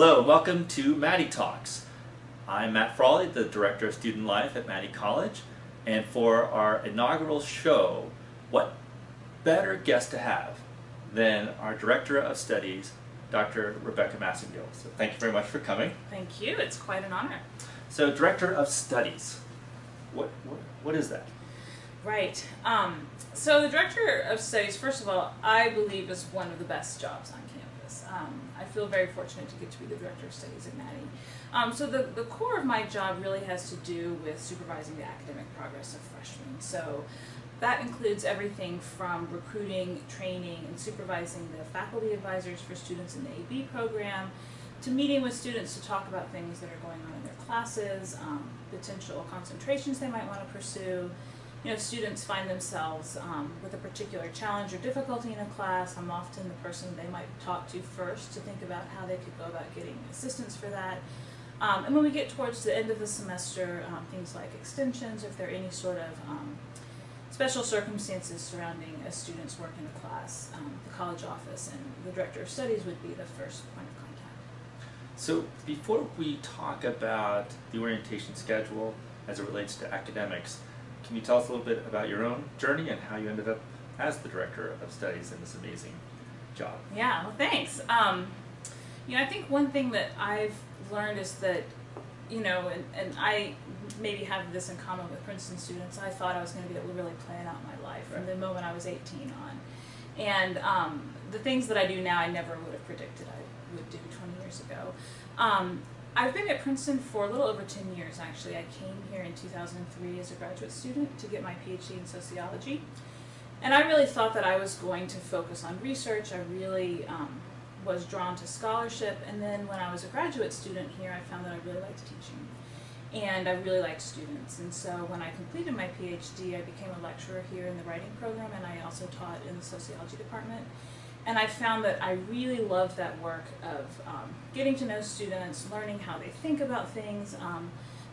Hello, welcome to Mathey Talks. I'm Matt Frawley, the Director of Student Life at Mathey College, and for our inaugural show, what better guest to have than our Director of Studies, Dr. Rebekah Massengill. So thank you very much for coming. Thank you, it's quite an honor. So Director of Studies, what is that? Right. So the Director of Studies, first of all, I believe is one of the best jobs on campus. I feel very fortunate to get to be the Director of Studies at Mathey. So the core of my job really has to do with supervising the academic progress of freshmen. So that includes everything from recruiting, training, and supervising the faculty advisors for students in the AB program, to meeting with students to talk about things that are going on in their classes, potential concentrations they might want to pursue. You know, if students find themselves with a particular challenge or difficulty in a class, I'm often the person they might talk to first to think about how they could go about getting assistance for that. And when we get towards the end of the semester, things like extensions, if there are any sort of special circumstances surrounding a student's work in a class, the college office and the Director of Studies would be the first point of contact. So before we talk about the orientation schedule as it relates to academics, can you tell us a little bit about your own journey and how you ended up as the Director of Studies in this amazing job? Yeah, well, thanks. You know, I think one thing that I've learned is that, you know, and I maybe have this in common with Princeton students, I thought I was going to be able to really plan out my life from the moment I was 18 on. And the things that I do now I never would have predicted I would do 20 years ago. I've been at Princeton for a little over 10 years, actually. I came here in 2003 as a graduate student to get my PhD in sociology. And I really thought that I was going to focus on research. I really was drawn to scholarship. And then when I was a graduate student here, I found that I really liked teaching. And I really liked students. And so when I completed my PhD, I became a lecturer here in the writing program, and I also taught in the sociology department. And I found that I really loved that work of getting to know students, learning how they think about things.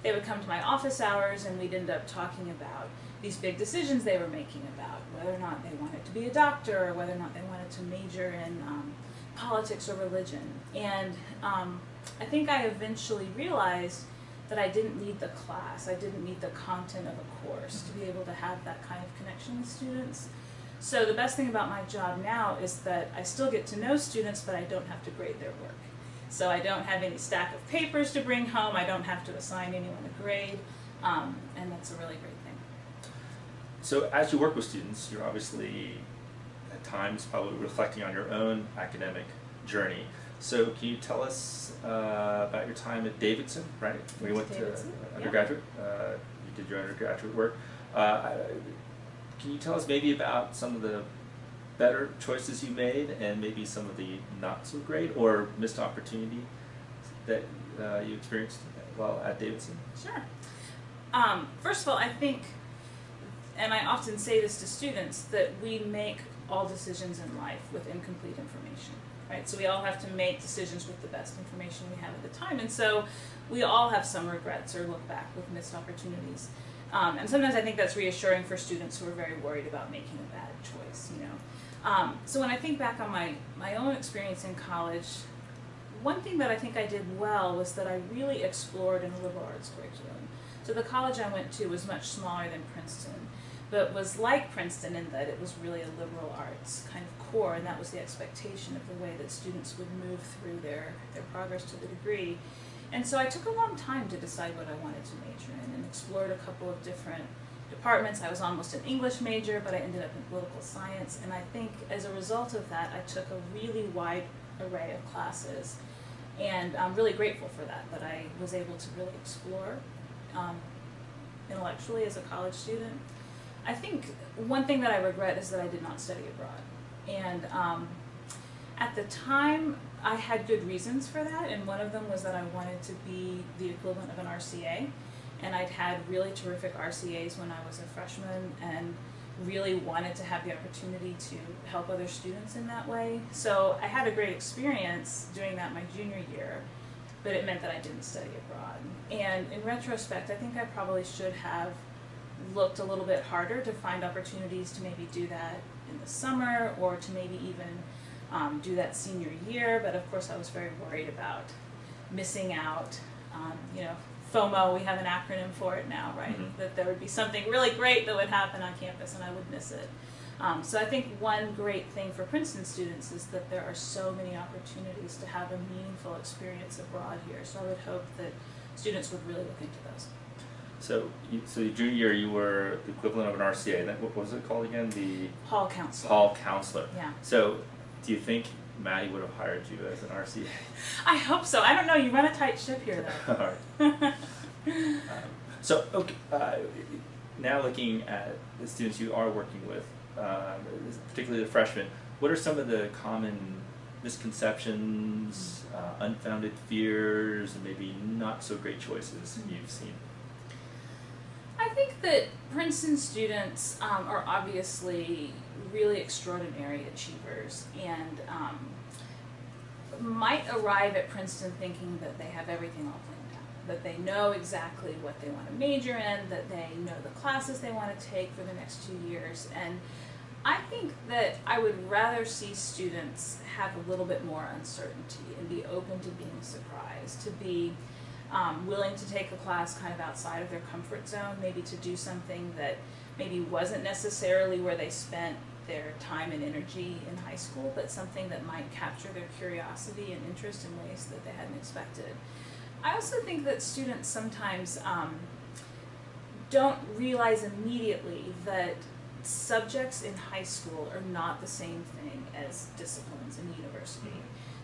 They would come to my office hours and we'd end up talking about these big decisions they were making about whether or not they wanted to be a doctor or whether or not they wanted to major in politics or religion. And I think I eventually realized that I didn't need the class, I didn't need the content of a course to be able to have that kind of connection with students. So the best thing about my job now is that I still get to know students, but I don't have to grade their work. So I don't have any stack of papers to bring home, I don't have to assign anyone a grade, and that's a really great thing. So as you work with students, you're obviously at times probably reflecting on your own academic journey. So can you tell us about your time at Davidson, right? Where you went to undergraduate, you did your undergraduate work. Can you tell us maybe about some of the better choices you made and maybe some of the not so great or missed opportunity that you experienced while at Davidson? Sure. First of all, I think, and I often say this to students, that we make all decisions in life with incomplete information, right? So we all have to make decisions with the best information we have at the time, and so we all have some regrets or look back with missed opportunities. And sometimes I think that's reassuring for students who are very worried about making a bad choice, you know. So when I think back on my own experience in college, one thing that I think I did well was that I really explored in a liberal arts curriculum. So the college I went to was much smaller than Princeton, but was like Princeton in that it was really a liberal arts kind of core, and that was the expectation of the way that students would move through their progress to the degree. And so I took a long time to decide what I wanted to major in and explored a couple of different departments. I was almost an English major, but I ended up in political science. And I think as a result of that, I took a really wide array of classes. And I'm really grateful for that I was able to really explore intellectually as a college student. I think one thing that I regret is that I did not study abroad. And at the time, I had good reasons for that, and one of them was that I wanted to be the equivalent of an RCA, and I'd had really terrific RCAs when I was a freshman and really wanted to have the opportunity to help other students in that way. So I had a great experience doing that my junior year, but it meant that I didn't study abroad. And in retrospect, I think I probably should have looked a little bit harder to find opportunities to maybe do that in the summer or to maybe even do that senior year, but of course I was very worried about missing out. You know, FOMO, we have an acronym for it now, right? Mm-hmm. That there would be something really great that would happen on campus and I would miss it. So I think one great thing for Princeton students is that there are so many opportunities to have a meaningful experience abroad here. So I would hope that students would really look into those. So your junior year, you were the equivalent of an RCA. What was it called again? The Hall counselor. Hall counselor. Yeah. So do you think Maddie would have hired you as an RCA? I hope so. I don't know. You run a tight ship here, though. All right. So okay, now looking at the students you are working with, particularly the freshmen, what are some of the common misconceptions, unfounded fears, and maybe not so great choices you've seen? I think that Princeton students are obviously really extraordinary achievers and might arrive at Princeton thinking that they have everything all planned out, that they know exactly what they want to major in, that they know the classes they want to take for the next 2 years. And I think that I would rather see students have a little bit more uncertainty and be open to being surprised, to be willing to take a class kind of outside of their comfort zone, maybe to do something that maybe wasn't necessarily where they spent their time and energy in high school, but something that might capture their curiosity and interest in ways that they hadn't expected. I also think that students sometimes don't realize immediately that subjects in high school are not the same thing as disciplines in university.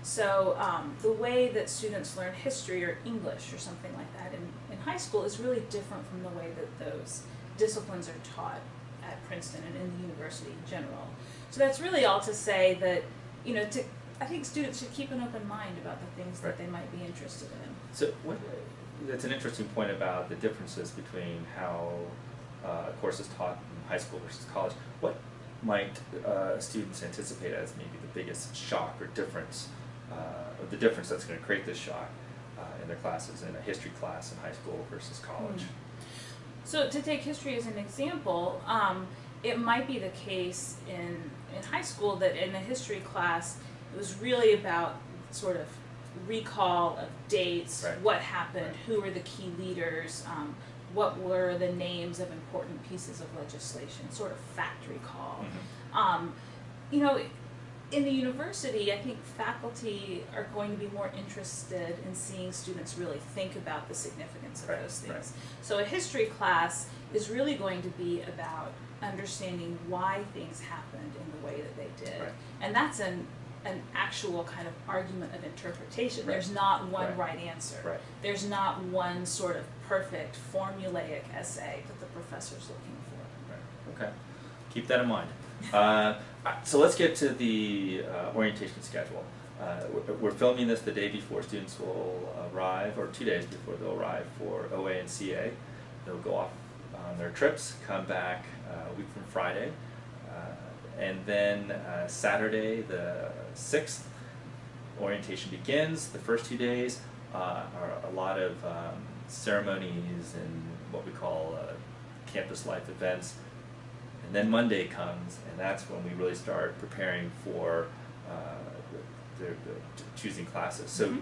So the way that students learn history or English or something like that in high school is really different from the way that those disciplines are taught at Princeton and in the university in general. So that's really all to say that, you know, I think students should keep an open mind about the things that they might be interested in. So that's an interesting point about the differences between how a course is taught in high school versus college. What might students anticipate as maybe the biggest shock or difference, or the difference that's going to create this shock in their classes in a history class in high school versus college? So to take history as an example, it might be the case in high school that in a history class it was really about sort of recall of dates, what happened, who were the key leaders, what were the names of important pieces of legislation, sort of fact recall. You know, in the university, I think faculty are going to be more interested in seeing students really think about the significance of those things. So a history class is really going to be about understanding why things happened in the way that they did. And that's an actual kind of argument of interpretation. There's not one right answer. There's not one sort of perfect formulaic essay that the professor's looking for. Okay, keep that in mind. So let's get to the orientation schedule. We're filming this the day before students will arrive, or 2 days before they'll arrive for OA and CA. They'll go off on their trips, come back a week from Friday, and then Saturday the 6th, orientation begins. The first 2 days are a lot of ceremonies and what we call campus life events. And then Monday comes, and that's when we really start preparing for the choosing classes. So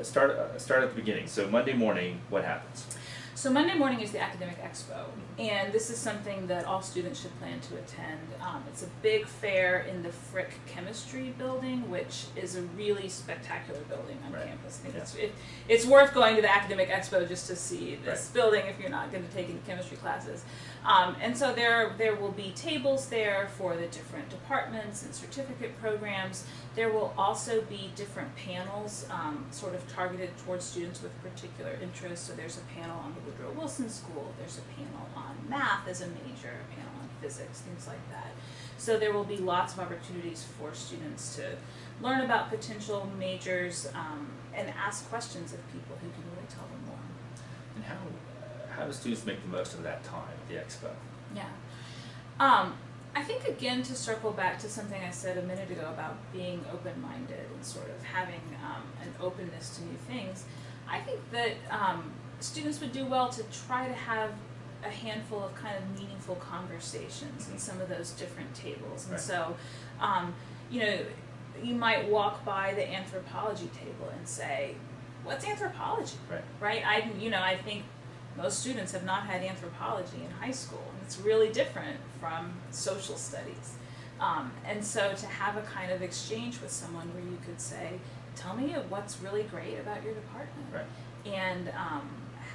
start at the beginning. So Monday morning, what happens? So Monday morning is the Academic Expo, and this is something that all students should plan to attend. It's a big fair in the Frick Chemistry building, which is a really spectacular building on campus. I think it's worth going to the Academic Expo just to see this building if you're not going to take any chemistry classes. And so there will be tables there for the different departments and certificate programs. There will also be different panels sort of targeted towards students with particular interests. So there's a panel on the Woodrow Wilson School, there's a panel on math as a major, a panel on physics, things like that. So there will be lots of opportunities for students to learn about potential majors and ask questions of people who can really tell them more. And how do students make the most of that time at the expo? Yeah. I think, again, to circle back to something I said a minute ago about being open-minded and sort of having an openness to new things, I think that students would do well to try to have a handful of kind of meaningful conversations in some of those different tables. And so, you know, you might walk by the anthropology table and say, what's anthropology? Right. Right? I think most students have not had anthropology in high school, and it's really different from social studies. And so to have a kind of exchange with someone where you could say, tell me what's really great about your department. Right. And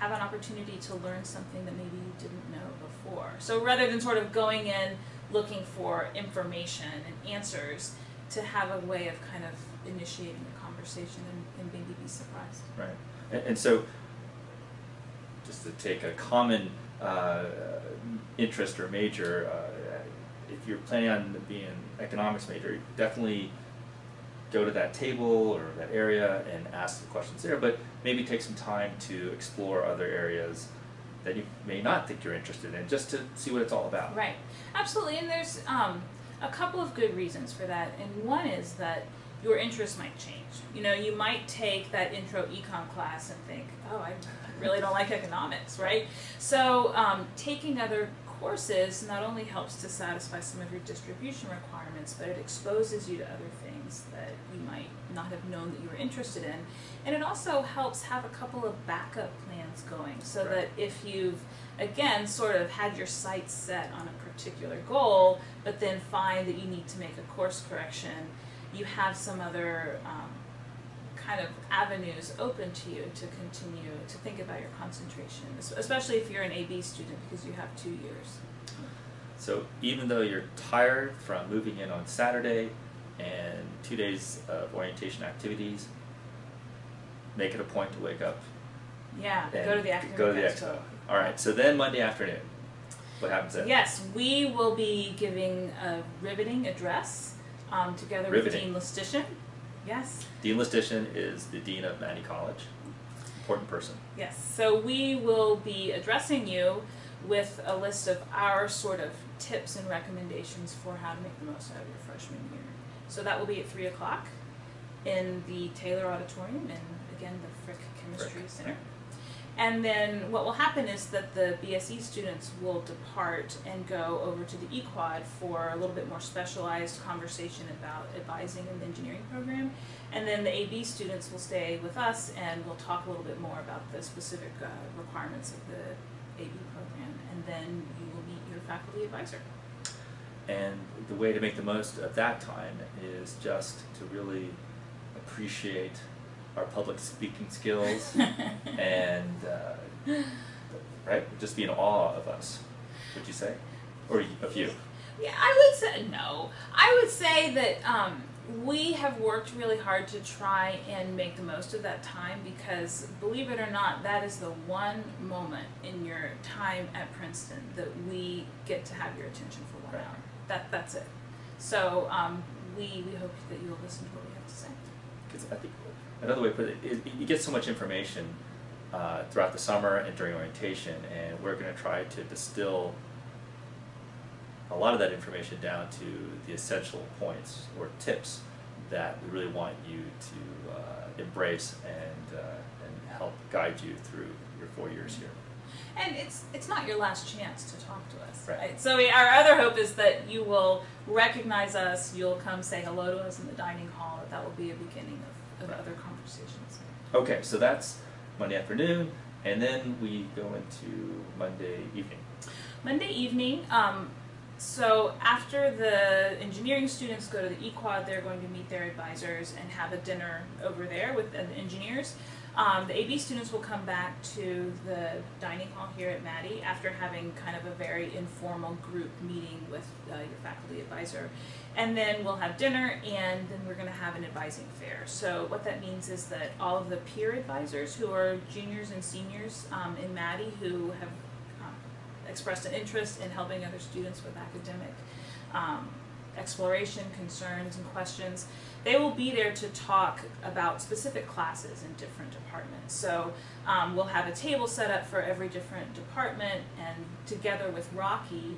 have an opportunity to learn something that maybe you didn't know before. So rather than sort of going in looking for information and answers, to have a way of kind of initiating a conversation and maybe be surprised. Right. And so, just to take a common interest or major, if you're planning on being an economics major, definitely go to that table or that area and ask the questions there, but maybe take some time to explore other areas that you may not think you're interested in, just to see what it's all about. Right, absolutely, and there's a couple of good reasons for that, and one is that your interests might change. You might take that intro econ class and think, oh, I really don't like economics, right? So taking other courses not only helps to satisfy some of your distribution requirements, but it exposes you to other things that you might not have known that you were interested in. And it also helps have a couple of backup plans going, so right. that if you've, again, sort of had your sights set on a particular goal, but then find that you need to make a course correction, you have some other kind of avenues open to you to continue to think about your concentration, especially if you're an AB student, because you have 2 years. So even though you're tired from moving in on Saturday and 2 days of orientation activities, make it a point to wake up. Yeah, go to the academic Go to the expo. expo. All right, so then Monday afternoon, what happens then? Yes, we will be giving a riveting address together with Dean Listician. Yes. Dean Listician is the Dean of Mathey College. Important person. Yes, so we will be addressing you with a list of our sort of tips and recommendations for how to make the most out of your freshman year. So that will be at 3 o'clock in the Taylor Auditorium in, again, the Frick Chemistry Center. And then what will happen is that the BSE students will depart and go over to the EQuad for a little bit more specialized conversation about advising in the engineering program. And then the AB students will stay with us and we'll talk a little bit more about the specific requirements of the AB program. And then you will meet your faculty advisor. And the way to make the most of that time is just to really appreciate our public speaking skills and right, just be in awe of us, would you say? Or of you? Yeah, I would say no. I would say that we have worked really hard to try and make the most of that time, because believe it or not, that is the one moment in your time at Princeton that we get to have your attention for 1 hour. That's it. So we hope that you'll listen to what we have to say. Because I think another way to put it is you get so much information throughout the summer and during orientation, and we're going to try to distill a lot of that information down to the essential points or tips that we really want you to embrace and help guide you through your 4 years here. And it's not your last chance to talk to us, right? So our other hope is that you will recognize us, you'll come say hello to us in the dining hall, that will be a beginning of other conversations. Okay, so that's Monday afternoon, and then we go into Monday evening. Monday evening, so after the engineering students go to the EQuad, they're going to meet their advisors and have a dinner over there with the engineers. The AB students will come back to the dining hall here at Mathey after having kind of a very informal group meeting with your faculty advisor. And then we'll have dinner, and then we're going to have an advising fair. So what that means is that all of the peer advisors who are juniors and seniors in Mathey who have expressed an interest in helping other students with academic exploration, concerns, and questions, they will be there to talk about specific classes in different departments. So we'll have a table set up for every different department, and together with Rocky,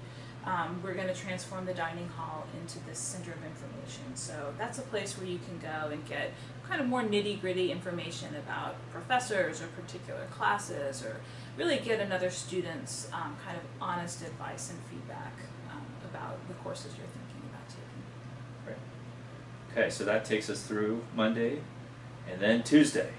we're going to transform the dining hall into this center of information. So that's a place where you can go and get kind of more nitty-gritty information about professors or particular classes, or really get another student's kind of honest advice and feedback about the courses you're thinking about taking. Right. Okay, so that takes us through Monday, and then Tuesday.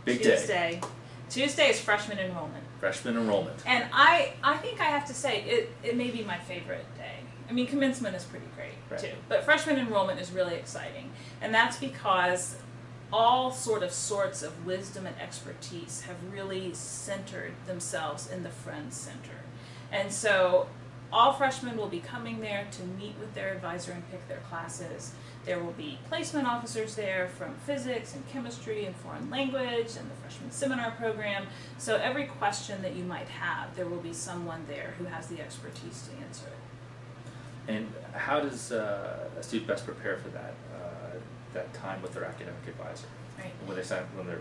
Big day. Tuesday. Tuesday is freshman enrollment. Freshman enrollment. And I think I have to say, it may be my favorite day. I mean, commencement is pretty great, too. But freshman enrollment is really exciting. And that's because all sorts of wisdom and expertise have really centered themselves in the Friends Center. And so all freshmen will be coming there to meet with their advisor and pick their classes. There will be placement officers there from physics and chemistry and foreign language and the freshman seminar program. So every question that you might have, there will be someone there who has the expertise to answer it. And how does a student best prepare for that time with their academic advisor? Right. When they're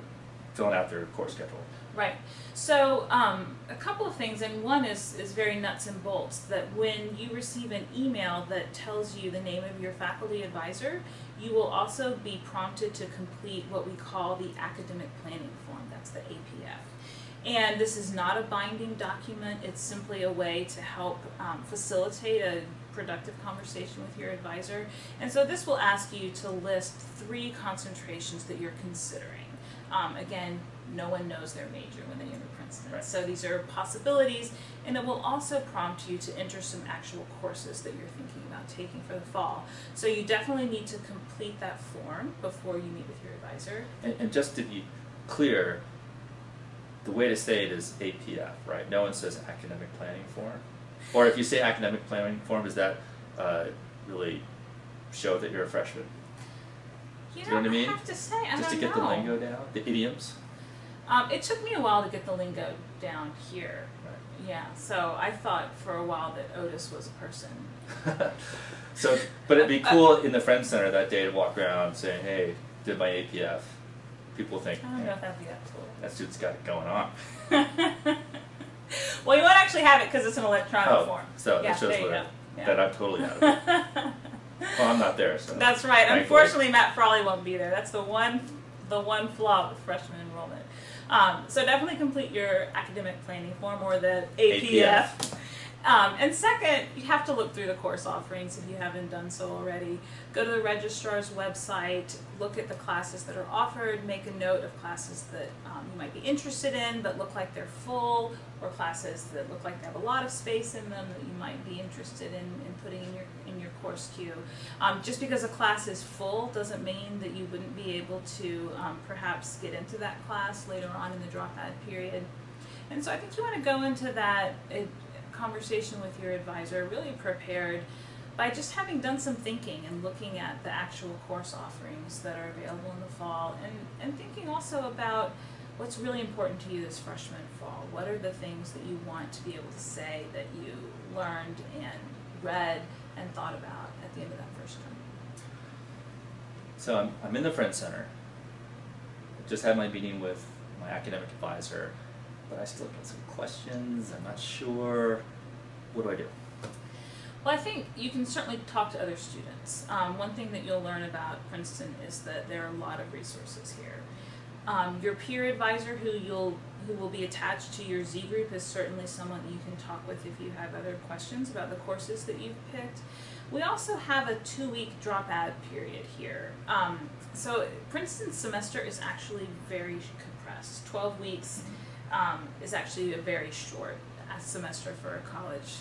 filling out their course schedule? Right. So a couple of things, and one is very nuts and bolts, that when you receive an email that tells you the name of your faculty advisor, you will also be prompted to complete what we call the academic planning form. That's the APF. And this is not a binding document. It's simply a way to help facilitate a productive conversation with your advisor. And so this will ask you to list 3 concentrations that you're considering. Again, no one knows their major when they enter Princeton. Right. So these are possibilities, and it will also prompt you to enter some actual courses that you're thinking about taking for the fall. So you definitely need to complete that form before you meet with your advisor. And just to be clear, the way to say it is APF, right? No one says academic planning form. Or if you say academic planning form, does that really show that you're a freshman? You Do you know what I mean? have to say, I don't know. Just to get the lingo down, the idioms? It took me a while to get the lingo down here. Right. Yeah, so I thought for a while that Otis was a person. So, but it'd be cool in the Friends Center that day to walk around saying, hey, did my APF. People think, I don't know if that'd be that cool. That student's got it going on. Well, you won't actually have it because it's an electronic form. So yeah, that shows that I'm totally out of it. Well, I'm not there, so. That's right. Thankfully. Unfortunately, Matt Frawley won't be there. That's the one flaw with freshman enrollment. So definitely complete your academic planning form, or the APF. And second, you have to look through the course offerings if you haven't done so already. Go to the registrar's website, look at the classes that are offered, make a note of classes that you might be interested in but look like they're full, or classes that look like they have a lot of space in them that you might be interested in putting in your course queue. Just because a class is full doesn't mean that you wouldn't be able to perhaps get into that class later on in the drop-out period. And so I think you want to go into that conversation with your advisor really prepared by just having done some thinking and looking at the actual course offerings that are available in the fall, and thinking also about what's really important to you this freshman fall. What are the things that you want to be able to say that you learned and read and thought about at the end of that first term? So I'm in the Friends Center. I just had my meeting with my academic advisor, but I still got some questions. I'm not sure. What do I do? Well, I think you can certainly talk to other students. One thing that you'll learn about Princeton is that there are a lot of resources here. Your peer advisor who will be attached to your Z group is certainly someone that you can talk with if you have other questions about the courses that you've picked. We also have a 2-week dropout period here. So Princeton's semester is actually very compressed. 12 weeks is actually a very short semester for a college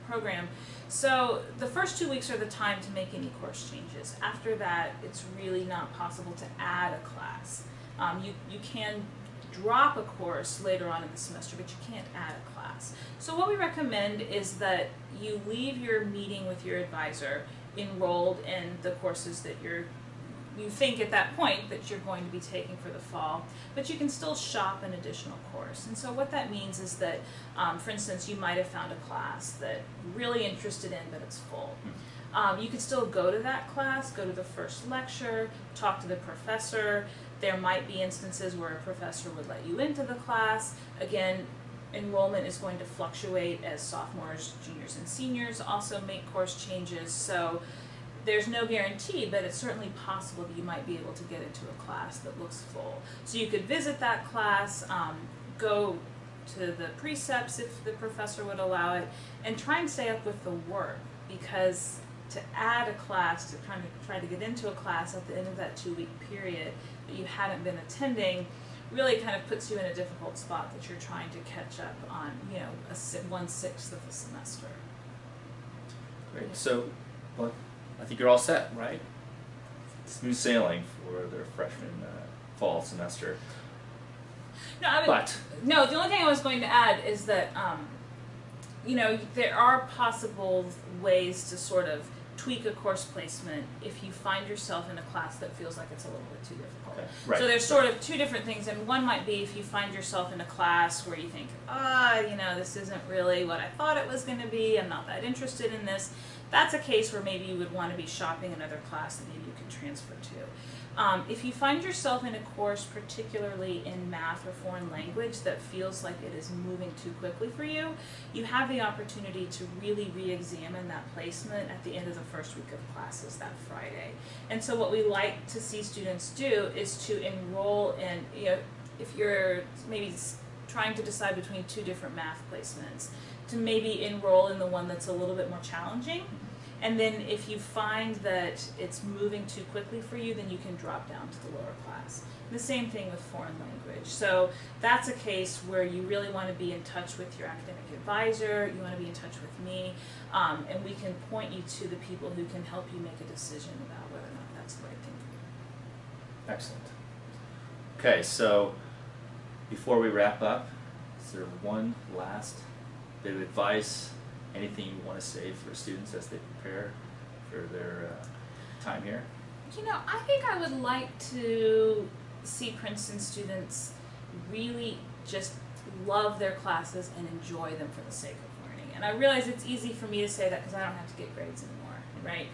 program. So the first 2 weeks are the time to make any course changes. After that, it's really not possible to add a class. You can drop a course later on in the semester, but you can't add a class. So what we recommend is that you leave your meeting with your advisor enrolled in the courses that you think at that point that you're going to be taking for the fall, but you can still shop an additional course. And so what that means is that, for instance, you might have found a class that you're really interested in, but it's full. You could still go to that class, go to the first lecture, talk to the professor. There might be instances where a professor would let you into the class. Again, enrollment is going to fluctuate as sophomores, juniors, and seniors also make course changes. So there's no guarantee, but it's certainly possible that you might be able to get into a class that looks full. So you could visit that class, go to the precepts if the professor would allow it, and try and stay up with the work, because to add a class, to try to get into a class at the end of that 2-week period that you haven't been attending, really kind of puts you in a difficult spot that you're trying to catch up on, 1/6 of the semester. Great. So, well, I think you're all set, right? Smooth sailing for their freshman fall semester. No, the only thing I was going to add is that, there are possible ways to sort of tweak a course placement if you find yourself in a class that feels like it's a little bit too difficult. Okay. Right. So there's sort of two different things, and one might be if you find yourself in a class where you think, this isn't really what I thought it was going to be, I'm not that interested in this. That's a case where maybe you would want to be shopping another class that maybe you can transfer to. If you find yourself in a course, particularly in math or foreign language, that feels like it is moving too quickly for you, you have the opportunity to really re-examine that placement at the end of the first week of classes that Friday. And so what we like to see students do is to enroll in, if you're maybe trying to decide between two different math placements, to maybe enroll in the one that's a little bit more challenging. And then if you find that it's moving too quickly for you, then you can drop down to the lower class. And the same thing with foreign language. So that's a case where you really want to be in touch with your academic advisor, you want to be in touch with me, and we can point you to the people who can help you make a decision about whether or not that's the right thing for you. Excellent. Okay, so before we wrap up, is there one last bit of advice, anything you want to say for students as they prepare for their time here? I think I would like to see Princeton students really just love their classes and enjoy them for the sake of learning. And I realize it's easy for me to say that because I don't have to get grades anymore, right?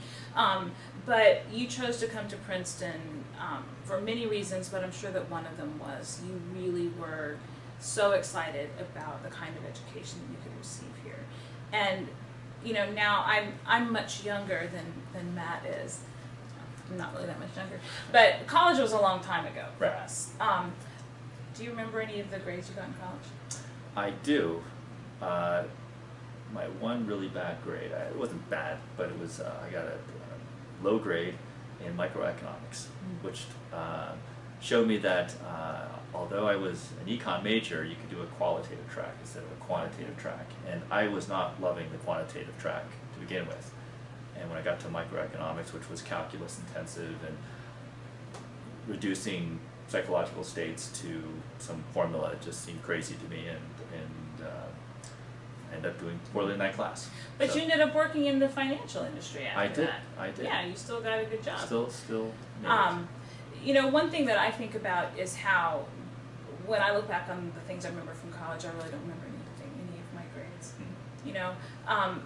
But you chose to come to Princeton for many reasons, but I'm sure that one of them was you really were so excited about the kind of education that you could receive here. And now I'm much younger than Matt is. I'm not really that much younger, but college was a long time ago for us. Do you remember any of the grades you got in college? I do. My one really bad grade, it wasn't bad, but it was I got a low grade in microeconomics, which showed me that although I was an econ major, you could do a qualitative track instead of a quantitative track, and I was not loving the quantitative track to begin with. And when I got to microeconomics, which was calculus intensive and reducing psychological states to some formula, it just seemed crazy to me, and ended up doing poorly in that class. But you ended up working in the financial industry after that. I did. Yeah, you still got a good job. Still made it. One thing that I think about is how, when I look back on the things I remember from college, I really don't remember any of my grades.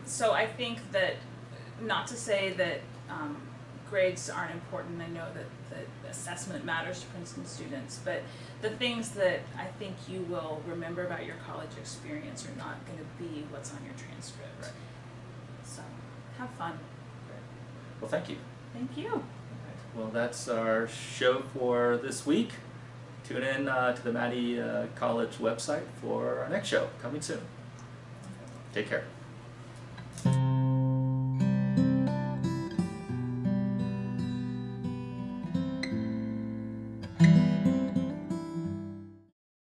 So I think that, not to say that grades aren't important. I know that assessment matters to Princeton students, but the things that I think you will remember about your college experience are not going to be what's on your transcript. Right. So have fun. Great. Well, thank you. Thank you. Right. Well, that's our show for this week. Tune in to the Mathey College website for our next show coming soon. Take care.